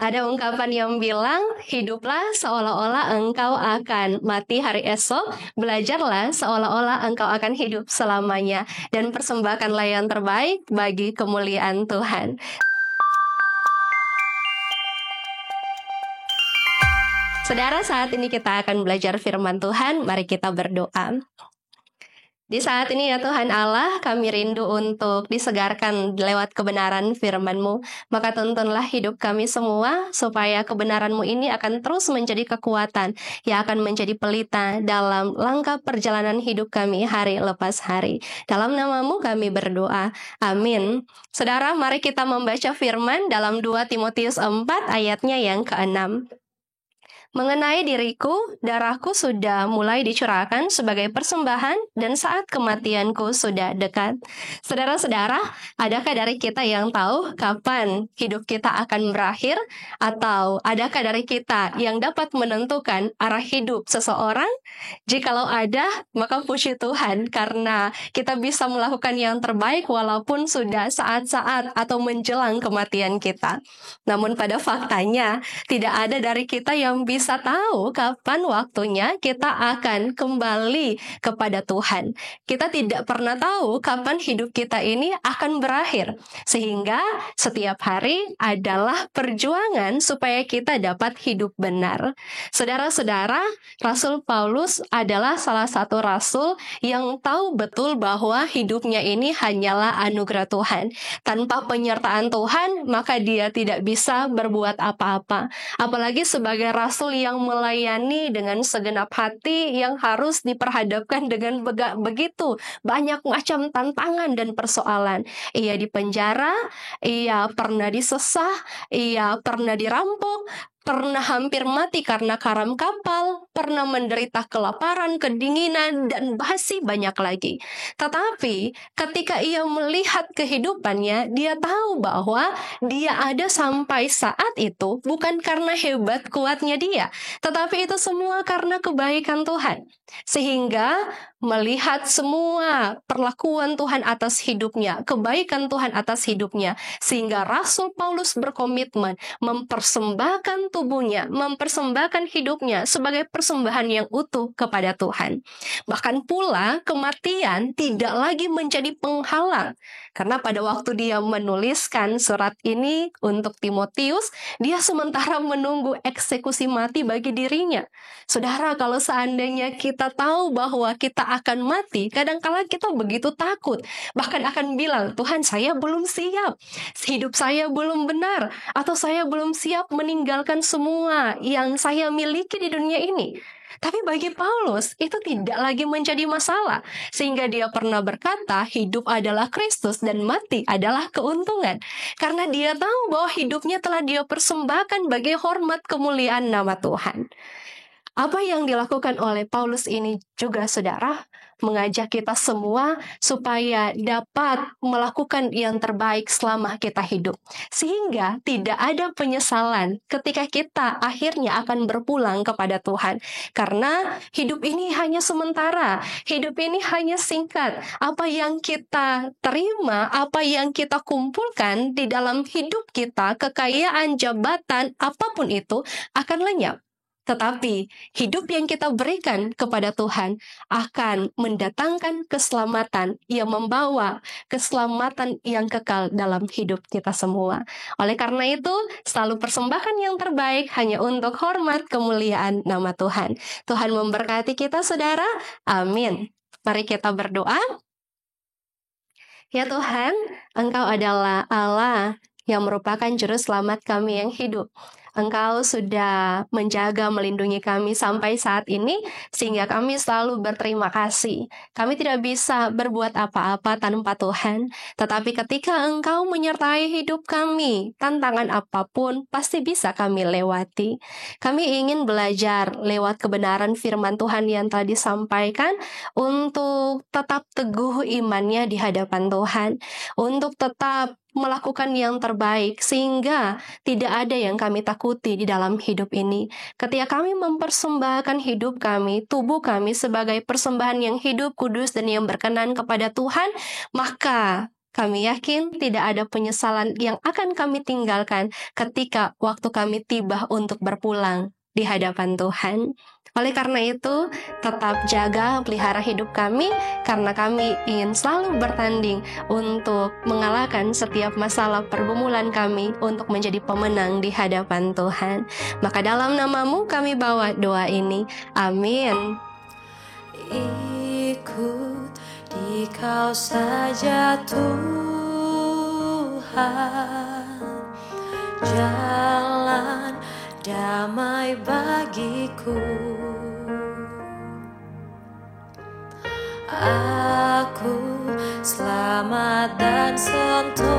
Ada ungkapan yang bilang, hiduplah seolah-olah engkau akan mati hari esok, belajarlah seolah-olah engkau akan hidup selamanya, dan persembahkanlah yang terbaik bagi kemuliaan Tuhan. Saudara, saat ini kita akan belajar firman Tuhan. Mari kita berdoa. Di saat ini ya Tuhan Allah, kami rindu untuk disegarkan lewat kebenaran firman-Mu. Maka tuntunlah hidup kami semua, supaya kebenaran-Mu ini akan terus menjadi kekuatan yang akan menjadi pelita dalam langkah perjalanan hidup kami hari lepas hari. Dalam nama-Mu kami berdoa. Amin. Saudara, mari kita membaca firman dalam 2 Timotius 4 ayatnya yang ke-6. Mengenai diriku, darahku sudah mulai dicurahkan sebagai persembahan dan saat kematianku sudah dekat. Saudara-saudara, adakah dari kita yang tahu kapan hidup kita akan berakhir? Atau adakah dari kita yang dapat menentukan arah hidup seseorang? Jikalau ada, maka puji Tuhan karena kita bisa melakukan yang terbaik walaupun sudah saat-saat atau menjelang kematian kita. Namun pada faktanya, tidak ada dari kita yang bisa tahu kapan waktunya kita akan kembali kepada Tuhan. Kita tidak pernah tahu kapan hidup kita ini akan berakhir. Sehingga setiap hari adalah perjuangan supaya kita dapat hidup benar. Saudara-saudara, Rasul Paulus adalah salah satu rasul yang tahu betul bahwa hidupnya ini hanyalah anugerah Tuhan. Tanpa penyertaan Tuhan, maka dia tidak bisa berbuat apa-apa. Apalagi sebagai rasul yang melayani dengan segenap hati, yang harus diperhadapkan dengan begitu banyak macam tantangan dan persoalan. Ia dipenjara, ia pernah disesah, ia pernah dirampok, pernah hampir mati karena karam kapal, pernah menderita kelaparan, kedinginan, dan masih banyak lagi. Tetapi ketika ia melihat kehidupannya, dia tahu bahwa dia ada sampai saat itu bukan karena hebat kuatnya dia, tetapi itu semua karena kebaikan Tuhan. Sehingga melihat semua perlakuan Tuhan atas hidupnya, kebaikan Tuhan atas hidupnya, sehingga Rasul Paulus berkomitmen mempersembahkan tubuhnya, mempersembahkan hidupnya sebagai persembahan yang utuh kepada Tuhan. Bahkan pula kematian tidak lagi menjadi penghalang, karena pada waktu dia menuliskan surat ini untuk Timotius, dia sementara menunggu eksekusi mati bagi dirinya. Saudara, kalau seandainya kita tahu bahwa kita akan mati, kadang-kala kita begitu takut, bahkan akan bilang, Tuhan, saya belum siap, hidup saya belum benar, atau saya belum siap meninggalkan semua yang saya miliki di dunia ini. Tapi bagi Paulus, itu tidak lagi menjadi masalah. Sehingga dia pernah berkata, hidup adalah Kristus dan mati adalah keuntungan. Karena dia tahu bahwa hidupnya telah dia persembahkan bagi hormat kemuliaan nama Tuhan. Apa yang dilakukan oleh Paulus ini juga, saudara, mengajak kita semua supaya dapat melakukan yang terbaik selama kita hidup. Sehingga tidak ada penyesalan ketika kita akhirnya akan berpulang kepada Tuhan. Karena hidup ini hanya sementara, hidup ini hanya singkat. Apa yang kita terima, apa yang kita kumpulkan di dalam hidup kita, kekayaan, jabatan, apapun itu akan lenyap. Tetapi hidup yang kita berikan kepada Tuhan akan mendatangkan keselamatan yang membawa keselamatan yang kekal dalam hidup kita semua. Oleh karena itu, selalu persembahkan yang terbaik hanya untuk hormat kemuliaan nama Tuhan. Tuhan memberkati kita, saudara. Amin. Mari kita berdoa. Ya Tuhan, Engkau adalah Allah yang merupakan juru selamat kami yang hidup. Engkau sudah menjaga, melindungi kami sampai saat ini, sehingga kami selalu berterima kasih. Kami tidak bisa berbuat apa-apa tanpa Tuhan, tetapi ketika Engkau menyertai hidup kami, tantangan apapun pasti bisa kami lewati. Kami ingin belajar lewat kebenaran firman Tuhan yang telah disampaikan, untuk tetap teguh imannya di hadapan Tuhan, untuk tetap melakukan yang terbaik, sehingga tidak ada yang kami takuti di dalam hidup ini. Ketika kami mempersembahkan hidup kami, tubuh kami sebagai persembahan yang hidup, kudus, dan yang berkenan kepada Tuhan, maka Kami yakin tidak ada penyesalan yang akan kami tinggalkan ketika waktu kami tiba untuk berpulang di hadapan Tuhan. Oleh karena itu, tetap jaga pelihara hidup kami, karena kami ingin selalu bertanding untuk mengalahkan setiap masalah pergumulan kami untuk menjadi pemenang di hadapan Tuhan. Maka dalam namamu kami bawa doa ini. Amin. Ikut Dikau saja Tuhan, jalan damai bagiku. Aku selamat dan sentosa